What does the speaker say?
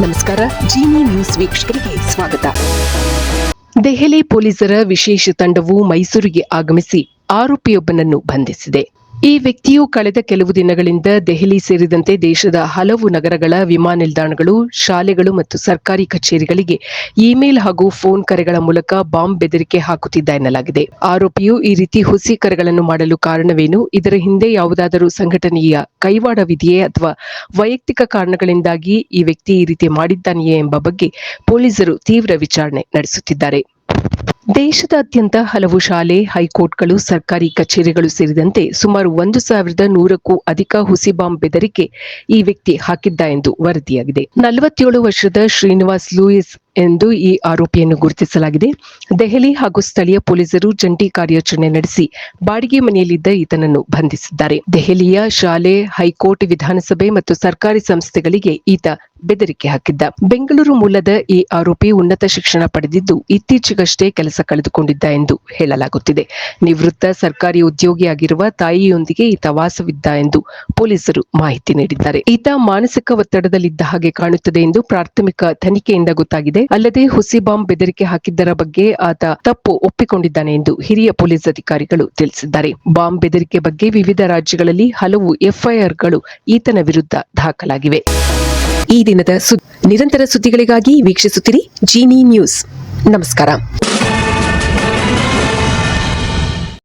ನಮಸ್ಕಾರ. ಜಿನಿ ನ್ಯೂಸ್ ವೀಕ್ಷಕರಿಗೆ ಸ್ವಾಗತ. ದೆಹಲಿ ಪೊಲೀಸರ ವಿಶೇಷ ತಂಡವು ಮೈಸೂರಿಗೆ ಆಗಮಿಸಿ ಆರೋಪಿಯೊಬ್ಬನನ್ನು ಬಂಧಿಸಿದೆ. ಈ ವ್ಯಕ್ತಿಯು ಕಳೆದ ಕೆಲವು ದಿನಗಳಿಂದ ದೆಹಲಿ ಸೇರಿದಂತೆ ದೇಶದ ಹಲವು ನಗರಗಳ ವಿಮಾನ ನಿಲ್ದಾಣಗಳು, ಶಾಲೆಗಳು ಮತ್ತು ಸರ್ಕಾರಿ ಕಚೇರಿಗಳಿಗೆ ಇಮೇಲ್ ಹಾಗೂ ಫೋನ್ ಕರೆಗಳ ಮೂಲಕ ಬಾಂಬ್ ಬೆದರಿಕೆ ಹಾಕುತ್ತಿದ್ದ ಎನ್ನಲಾಗಿದೆ. ಆರೋಪಿಯು ಈ ರೀತಿ ಹುಸಿ ಕರೆಗಳನ್ನು ಮಾಡಲು ಕಾರಣವೇನು, ಇದರ ಹಿಂದೆ ಯಾವುದಾದರೂ ಸಂಘಟನೆಯ ಕೈವಾಡವಿದೆಯೇ ಅಥವಾ ವೈಯಕ್ತಿಕ ಕಾರಣಗಳಿಂದಾಗಿ ಈ ವ್ಯಕ್ತಿ ಈ ರೀತಿ ಮಾಡಿದ್ದಾನೆಯೇ ಎಂಬ ಬಗ್ಗೆ ಪೊಲೀಸರು ತೀವ್ರ ವಿಚಾರಣೆ ನಡೆಸುತ್ತಿದ್ದಾರೆ. ದೇಶದಾದ್ಯಂತ ಹಲವು ಶಾಲೆ, ಹೈಕೋರ್ಟ್ಗಳು, ಸರ್ಕಾರಿ ಕಚೇರಿಗಳು ಸೇರಿದಂತೆ ಸುಮಾರು 1,100ಕ್ಕೂ ಅಧಿಕ ಹುಸಿ ಬಾಂಬ್ ಬೆದರಿಕೆ ಈ ವ್ಯಕ್ತಿ ಹಾಕಿದ್ದ ಎಂದು ವರದಿಯಾಗಿದೆ. 47 ವರ್ಷದ ಶ್ರೀನಿವಾಸ್ ಲೂಯಿಸ್ ಎಂದು ಈ ಆರೋಪಿಯನ್ನು ಗುರುತಿಸಲಾಗಿದೆ. ದೆಹಲಿ ಹಾಗೂ ಸ್ಥಳೀಯ ಪೊಲೀಸರು ಜಂಟಿ ಕಾರ್ಯಾಚರಣೆ ನಡೆಸಿ ಬಾಡಿಗೆ ಮನೆಯಲ್ಲಿದ್ದ ಈತನನ್ನು ಬಂಧಿಸಿದ್ದಾರೆ. ದೆಹಲಿಯ ಶಾಲೆ, ಹೈಕೋರ್ಟ್, ವಿಧಾನಸಭೆ ಮತ್ತು ಸರ್ಕಾರಿ ಸಂಸ್ಥೆಗಳಿಗೆ ಈತ ಬೆದರಿಕೆ ಹಾಕಿದ್ದ. ಬೆಂಗಳೂರು ಮೂಲದ ಈ ಆರೋಪಿ ಉನ್ನತ ಶಿಕ್ಷಣ ಪಡೆದಿದ್ದು ಇತ್ತೀಚೆಗಷ್ಟೇ ಕೆಲಸ ಕಳೆದುಕೊಂಡಿದ್ದ ಎಂದು ಹೇಳಲಾಗುತ್ತಿದೆ. ನಿವೃತ್ತ ಸರ್ಕಾರಿ ಉದ್ಯೋಗಿಯಾಗಿರುವ ತಾಯಿಯೊಂದಿಗೆ ಈತ ವಾಸವಿದ್ದ ಎಂದು ಪೊಲೀಸರು ಮಾಹಿತಿ ನೀಡಿದ್ದಾರೆ. ಈತ ಮಾನಸಿಕ ಒತ್ತಡದಲ್ಲಿದ್ದ ಹಾಗೆ ಕಾಣುತ್ತದೆ ಎಂದು ಪ್ರಾಥಮಿಕ ತನಿಖೆಯಿಂದ ಗೊತ್ತಾಗಿದೆ. ಅಲ್ಲದೆ ಹುಸಿ ಬಾಂಬ್ ಬೆದರಿಕೆ ಹಾಕಿದ್ದರ ಬಗ್ಗೆ ಆತ ತಪ್ಪು ಒಪ್ಪಿಕೊಂಡಿದ್ದಾನೆ ಎಂದು ಹಿರಿಯ ಪೊಲೀಸ್ ಅಧಿಕಾರಿಗಳು ತಿಳಿಸಿದ್ದಾರೆ. ಬಾಂಬ್ ಬೆದರಿಕೆ ಬಗ್ಗೆ ವಿವಿಧ ರಾಜ್ಯಗಳಲ್ಲಿ ಹಲವು ಎಫ್ಐಆರ್ಗಳು ಈತನ ವಿರುದ್ಧ ದಾಖಲಾಗಿವೆ. ಈ ದಿನದ ನಿರಂತರ ಸುದ್ದಿಗಳಿಗಾಗಿ ವೀಕ್ಷಿಸುತ್ತಿರಿ ಜಿನಿ ನ್ಯೂಸ್. ನಮಸ್ಕಾರ.